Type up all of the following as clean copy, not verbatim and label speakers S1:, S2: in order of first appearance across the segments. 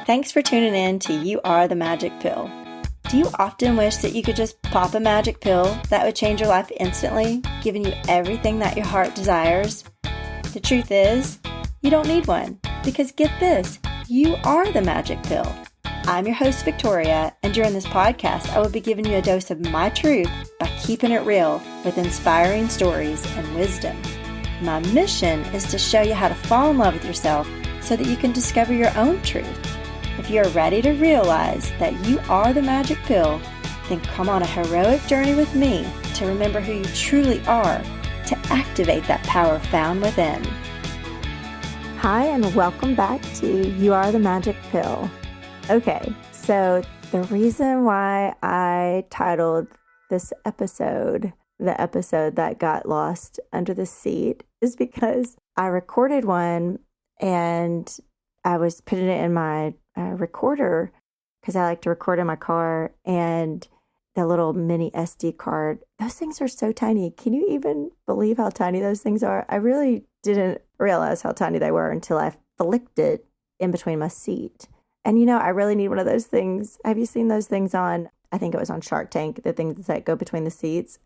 S1: Thanks for tuning in to You Are the Magic Pill. Do you often wish that you could just pop a magic pill that would change your life instantly, giving you everything that your heart desires? The truth is, you don't need one, because get this, you are the magic pill. I'm your host, Victoria, and during this podcast, I will be giving you a dose of my truth by keeping it real with inspiring stories and wisdom. My mission is to show you how to fall in love with yourself so that you can discover your own truth. If you're ready to realize that you are the magic pill, then come on a heroic journey with me to remember who you truly are, to activate that power found within. Hi, and welcome back to You Are the Magic Pill. Okay, so the reason why I titled this episode, the episode that got lost under the seat, is because I recorded one and I was putting it in my recorder because I like to record in my car, and the little mini SD card, those things are so tiny. Can you even believe how tiny those things are? I really didn't realize how tiny they were until I flicked it in between my seat. And I really need one of those things. Have you seen those things on, I think it was on Shark Tank, the things that go between the seats?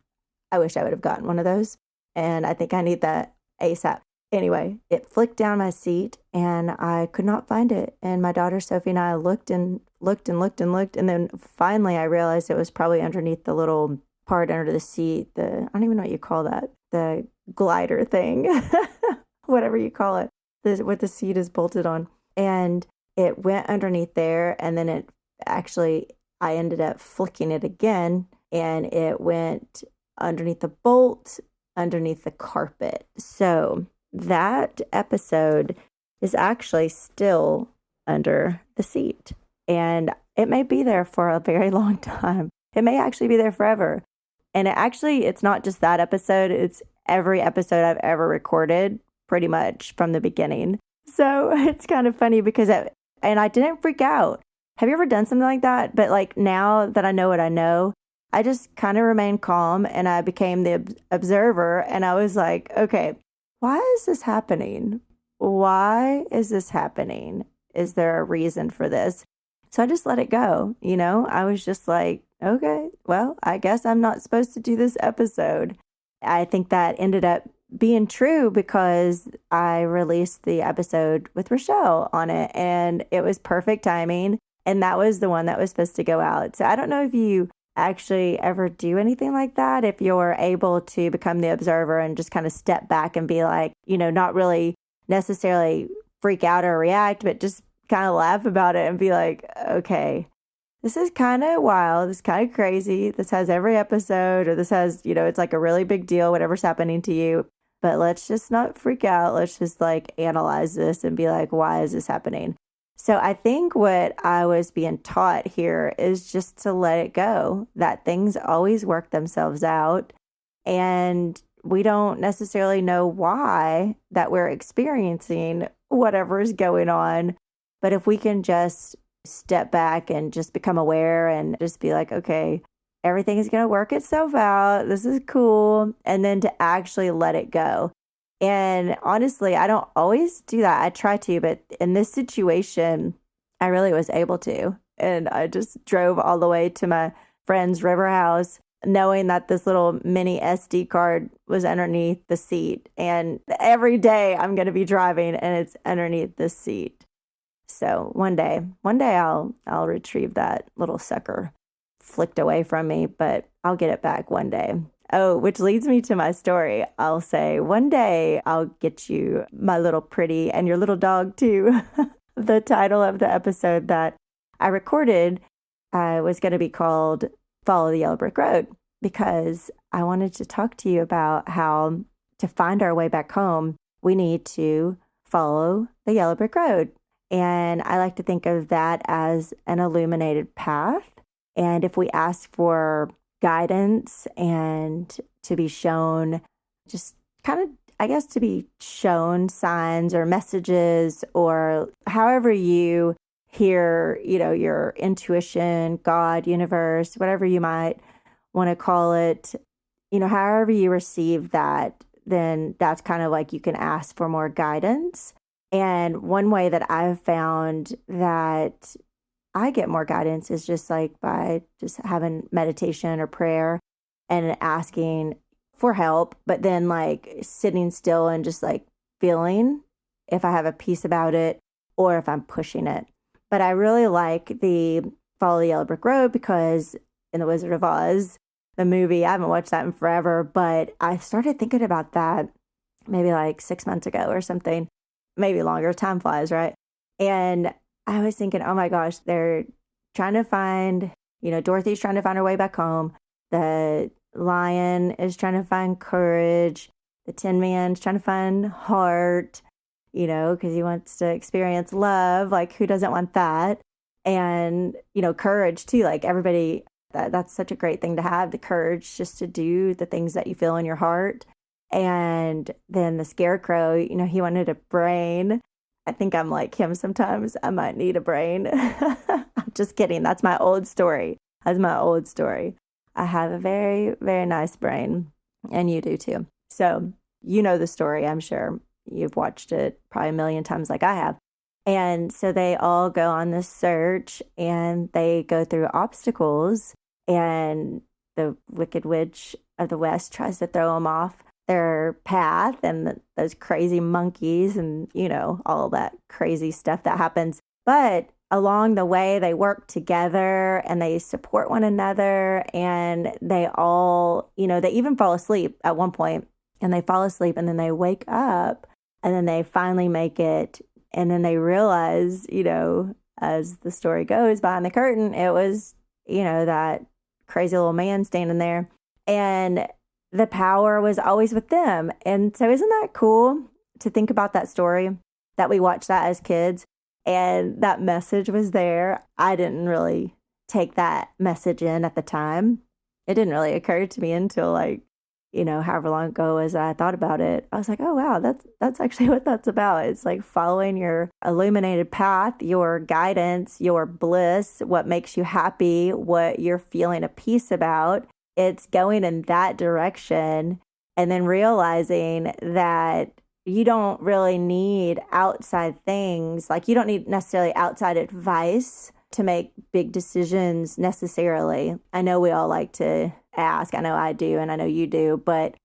S1: I wish I would have gotten one of those. And I think I need that ASAP. Anyway, it flicked down my seat and I could not find it. And my daughter Sophie and I looked and looked and looked and looked. And then finally I realized it was probably underneath the little part under the seat. I don't even know what you call that. The glider thing, whatever you call it, what the seat is bolted on. And it went underneath there. And then I ended up flicking it again. And it went underneath the bolt, underneath the carpet. So that episode is actually still under the seat, and it may be there for a very long time. It may actually be there forever. And it's not just that episode, it's every episode I've ever recorded pretty much from the beginning. So it's kind of funny because I didn't freak out. Have you ever done something like that? But like now that I know what I know, I just kind of remained calm and I became the observer, and I was like, okay, why is this happening? Why is this happening? Is there a reason for this? So I just let it go. I was just like, okay, well, I guess I'm not supposed to do this episode. I think that ended up being true because I released the episode with Rochelle on it, and it was perfect timing. And that was the one that was supposed to go out. So I don't know if you actually ever do anything like that, if you're able to become the observer and just kind of step back and be like, not really necessarily freak out or react, but just kind of laugh about it and be like, okay, this is kind of wild, this is kind of crazy, this has every episode, or this has, it's like a really big deal, whatever's happening to you, but let's just not freak out. Let's just like analyze this and be like, why is this happening? So I think what I was being taught here is just to let it go, that things always work themselves out. And we don't necessarily know why that we're experiencing whatever is going on. But if we can just step back and just become aware and just be like, okay, everything is going to work itself out. This is cool. And then to actually let it go. And honestly, I don't always do that. I try to, but in this situation, I really was able to. And I just drove all the way to my friend's river house, knowing that this little mini SD card was underneath the seat. And every day I'm going to be driving and it's underneath the seat. So one day I'll retrieve that little sucker flicked away from me, but I'll get it back one day. Oh, which leads me to my story. I'll say, one day I'll get you, my little pretty, and your little dog too. The title of the episode that I recorded was going to be called Follow the Yellow Brick Road, because I wanted to talk to you about how to find our way back home, we need to follow the yellow brick road. And I like to think of that as an illuminated path. And if we ask for guidance and to be shown, just kind of, I guess, to be shown signs or messages, or however you hear, your intuition, God, universe, whatever you might want to call it, however you receive that, then that's kind of like you can ask for more guidance. And one way that I've found that I get more guidance is just like by just having meditation or prayer and asking for help, but then like sitting still and just like feeling if I have a peace about it or if I'm pushing it. But I really like the Follow the Yellow Brick Road because in The Wizard of Oz, the movie, I haven't watched that in forever, but I started thinking about that maybe like 6 months ago or something, maybe longer. Time flies, right? And I was thinking, oh my gosh, they're trying to find, Dorothy's trying to find her way back home. The lion is trying to find courage. The Tin Man's trying to find heart, because he wants to experience love. Like, who doesn't want that? And, courage too. Like, everybody, that's such a great thing to have, the courage just to do the things that you feel in your heart. And then the Scarecrow, he wanted a brain. I think I'm like him sometimes. I might need a brain. I'm just kidding. That's my old story. I have a very, very nice brain, and you do too. So you know the story, I'm sure. You've watched it probably a million times like I have. And so they all go on this search, and they go through obstacles, and the Wicked Witch of the West tries to throw them off their path, and those crazy monkeys and, all that crazy stuff that happens. But along the way, they work together and they support one another, and they all, they even fall asleep at one point, and they fall asleep and then they wake up and then they finally make it. And then they realize, as the story goes behind the curtain, it was, that crazy little man standing there. And the power was always with them. And so isn't that cool to think about that story, that we watched that as kids and that message was there? I didn't really take that message in at the time. It didn't really occur to me until however long ago as I thought about it. I was like, oh wow, that's actually what that's about. It's like following your illuminated path, your guidance, your bliss, what makes you happy, what you're feeling a peace about. It's going in that direction, and then realizing that you don't really need outside things. Like, you don't need necessarily outside advice to make big decisions necessarily. I know we all like to ask. I know I do, and I know you do. But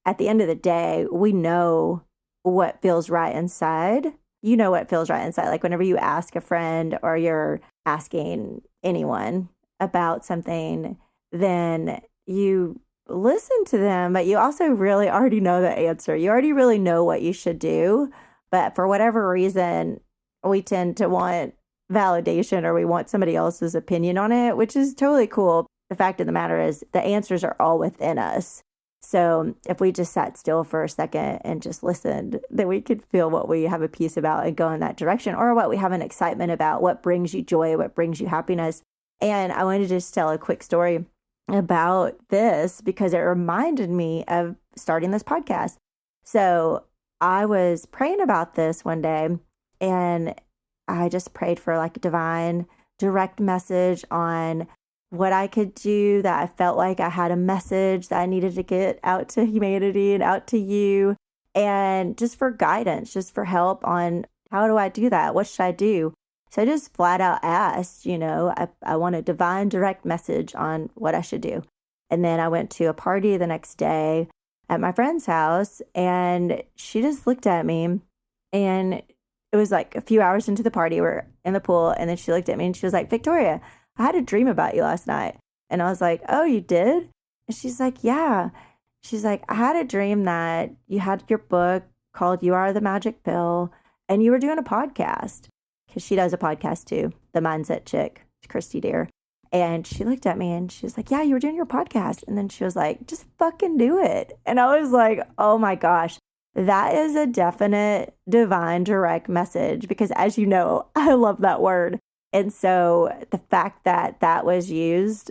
S1: at the end of the day, we know what feels right inside. You know what feels right inside. Like, whenever you ask a friend or you're asking anyone about something, then you listen to them, but you also really already know the answer. You already really know what you should do. But for whatever reason, we tend to want validation, or we want somebody else's opinion on it, which is totally cool. The fact of the matter is the answers are all within us. So if we just sat still for a second and just listened, then we could feel what we have a peace about and go in that direction, or what we have an excitement about, what brings you joy, what brings you happiness. And I wanted to just tell a quick story about this because it reminded me of starting this podcast. So I was praying about this one day, and I just prayed for like a divine direct message on what I could do, that I felt like I had a message that I needed to get out to humanity and out to you, and just for guidance, just for help on how do I do that? What should I do? So I just flat out asked, I want a divine direct message on what I should do. And then I went to a party the next day at my friend's house, and she just looked at me, and it was like a few hours into the party, we're in the pool, and then she looked at me and she was like, Victoria, I had a dream about you last night. And I was like, oh, you did? And she's like, yeah. She's like, I had a dream that you had your book called You Are the Magic Pill, and you were doing a podcast. Because she does a podcast too, The Mindset Chick, Christy Deer. And she looked at me and she was like, yeah, you were doing your podcast. And then she was like, just fucking do it. And I was like, oh my gosh, that is a definite divine direct message. Because as you know, I love that word. And so the fact that that was used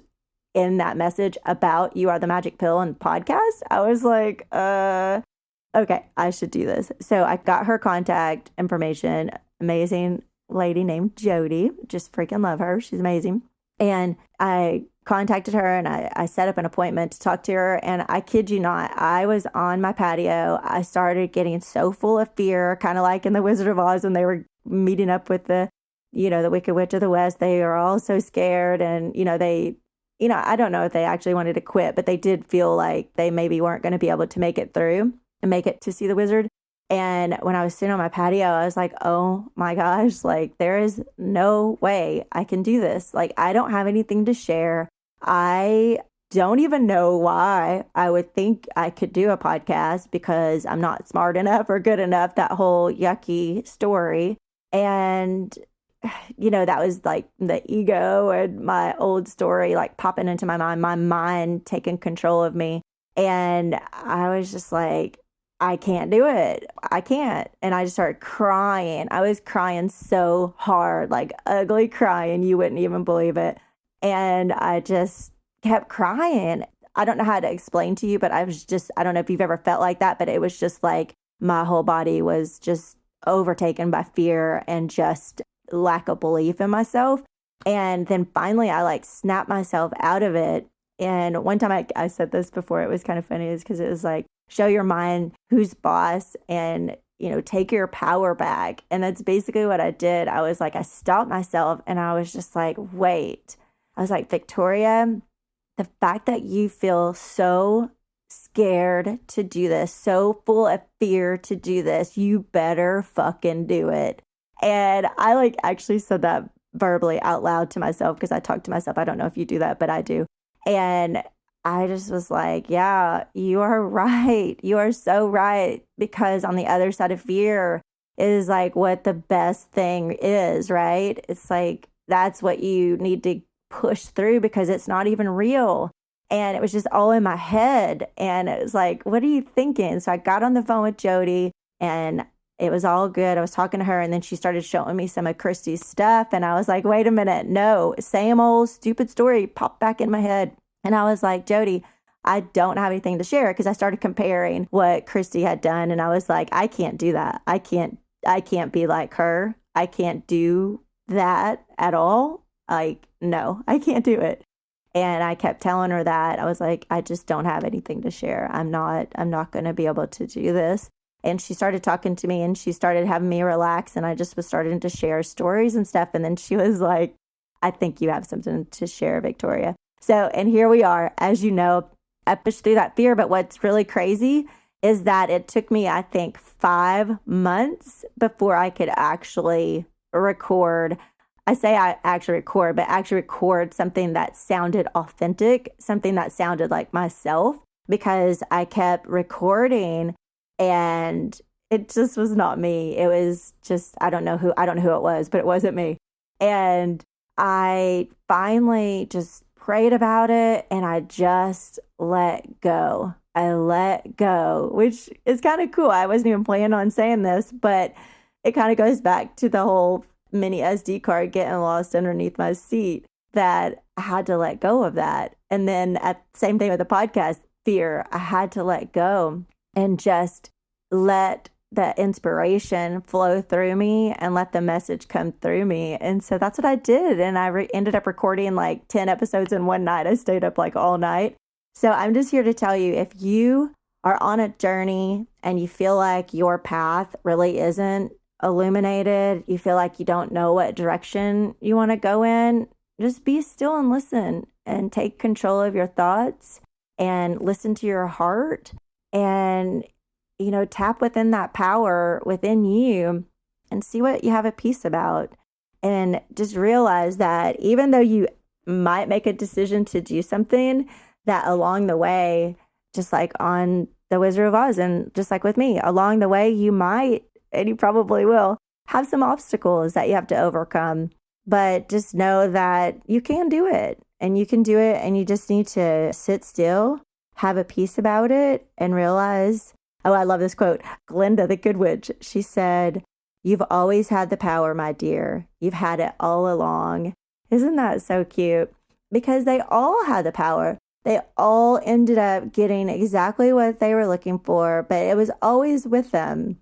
S1: in that message about You Are the Magic Pill and podcast, I was like, okay, I should do this. So I got her contact information. Amazing lady named Jody. Just freaking love her. She's amazing. And I contacted her and I set up an appointment to talk to her. And I kid you not, I was on my patio. I started getting so full of fear, kind of like in The Wizard of Oz when they were meeting up with the Wicked Witch of the West. They are all so scared. And, I don't know if they actually wanted to quit, but they did feel like they maybe weren't going to be able to make it through and make it to see the wizard. And when I was sitting on my patio, I was like, oh my gosh, like there is no way I can do this. Like I don't have anything to share. I don't even know why I would think I could do a podcast because I'm not smart enough or good enough, that whole yucky story. And, that was like the ego and my old story, like popping into my mind taking control of me. And I was just like, I can't do it. I can't. And I just started crying. I was crying so hard, like ugly crying. You wouldn't even believe it. And I just kept crying. I don't know how to explain to you, but I don't know if you've ever felt like that, but it was just like my whole body was just overtaken by fear and just lack of belief in myself. And then finally I like snapped myself out of it. And one time I said this before, it was kind of funny, is because it was like, show your mind who's boss and, take your power back. And that's basically what I did. I was like, I stopped myself and I was just like, wait. I was like, Victoria, the fact that you feel so scared to do this, so full of fear to do this, you better fucking do it. And I like actually said that verbally out loud to myself because I talk to myself. I don't know if you do that, but I do. And I just was like, yeah, you are right. You are so right. Because on the other side of fear is like what the best thing is, right? It's like, that's what you need to push through because it's not even real. And it was just all in my head. And it was like, what are you thinking? So I got on the phone with Jody and it was all good. I was talking to her and then she started showing me some of Christy's stuff. And I was like, wait a minute. No, same old stupid story popped back in my head. And I was like, Jody, I don't have anything to share because I started comparing what Christy had done. And I was like, I can't do that. I can't be like her. I can't do that at all. Like, no, I can't do it. And I kept telling her that. I was like, I just don't have anything to share. I'm not going to be able to do this. And she started talking to me and she started having me relax. And I just was starting to share stories and stuff. And then she was like, I think you have something to share, Victoria. So, and here we are, as you know, I pushed through that fear. But what's really crazy is that it took me, I think, 5 months before I could actually record. I say I actually record, but actually record something that sounded authentic, something that sounded like myself, because I kept recording and it just was not me. It was just, I don't know who it was, but it wasn't me. And I finally just prayed about it and I just let go. I let go, which is kind of cool. I wasn't even planning on saying this, but it kind of goes back to the whole mini SD card getting lost underneath my seat, that I had to let go of that. And then at the same thing with the podcast, fear, I had to let go and just let the inspiration flow through me and let the message come through me. And so that's what I did. And I ended up recording like 10 episodes in one night. I stayed up like all night. So I'm just here to tell you, if you are on a journey and you feel like your path really isn't illuminated, you feel like you don't know what direction you want to go in, just be still and listen and take control of your thoughts and listen to your heart and tap within that power within you and see what you have a peace about. And just realize that even though you might make a decision to do something, that along the way, just like on The Wizard of Oz and just like with me, along the way, you might, and you probably will, have some obstacles that you have to overcome. But just know that you can do it and you can do it. And you just need to sit still, have a peace about it, and realize, oh, I love this quote. Glinda, the Good Witch, she said, "You've always had the power, my dear. You've had it all along." Isn't that so cute? Because they all had the power. They all ended up getting exactly what they were looking for, but it was always with them.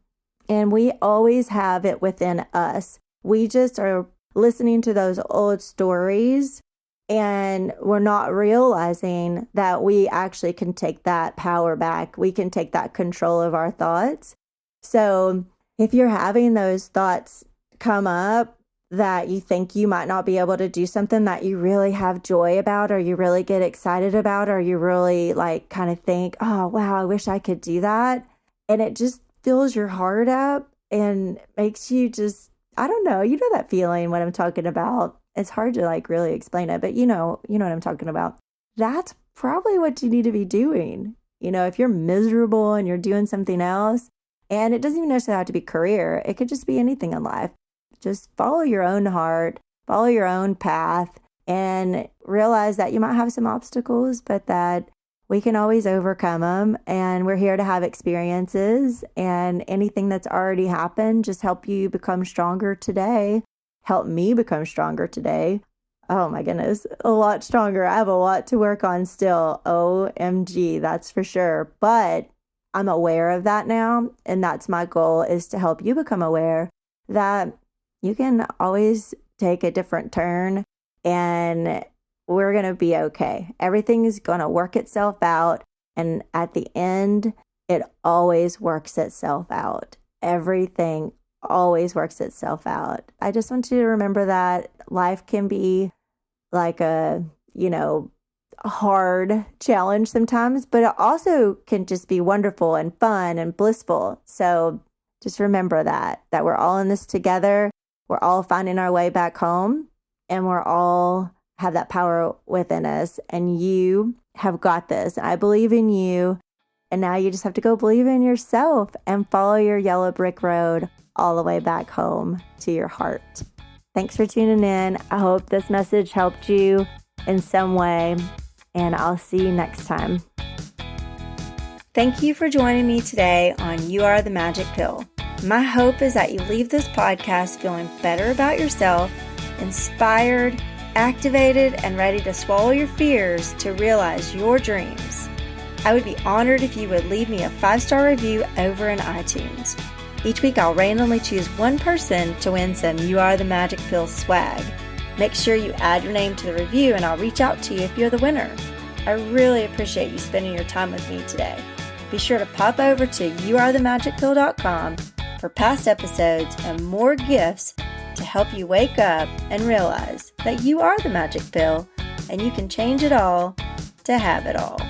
S1: And we always have it within us. We just are listening to those old stories And we're not realizing that we actually can take that power back. We can take that control of our thoughts. So if you're having those thoughts come up that you think you might not be able to do something that you really have joy about, or you really get excited about, or you really like kind of think, oh, wow, I wish I could do that. And it just fills your heart up and makes you just, I don't know, you know that feeling what I'm talking about. It's hard to like really explain it, but you know what I'm talking about. That's probably what you need to be doing. If you're miserable and you're doing something else, and it doesn't even necessarily have to be career, it could just be anything in life. Just follow your own heart, follow your own path, and realize that you might have some obstacles, but that we can always overcome them. And we're here to have experiences, and anything that's already happened, just help you become stronger today. Help me become stronger today. Oh my goodness, a lot stronger. I have a lot to work on still. OMG, that's for sure. But I'm aware of that now. And that's my goal, is to help you become aware that you can always take a different turn and we're going to be okay. Everything is going to work itself out. And at the end, it always works itself out. Everything always works itself out. I just want you to remember that life can be like a hard challenge sometimes, but it also can just be wonderful and fun and blissful. So just remember that we're all in this together. We're all finding our way back home, and we're all have that power within us, and you have got this. I believe in you. And now you just have to go believe in yourself and follow your yellow brick road all the way back home to your heart. Thanks for tuning in. I hope this message helped you in some way, and I'll see you next time. Thank you for joining me today on You Are the Magic Pill. My hope is that you leave this podcast feeling better about yourself, inspired, activated, and ready to swallow your fears to realize your dreams. I would be honored if you would leave me a 5-star review over in iTunes. Each week I'll randomly choose one person to win some You Are the Magic Pill swag. Make sure you add your name to the review and I'll reach out to you if you're the winner. I really appreciate you spending your time with me today. Be sure to pop over to youarethemagicpill.com for past episodes and more gifts to help you wake up and realize that you are the magic pill and you can change it all to have it all.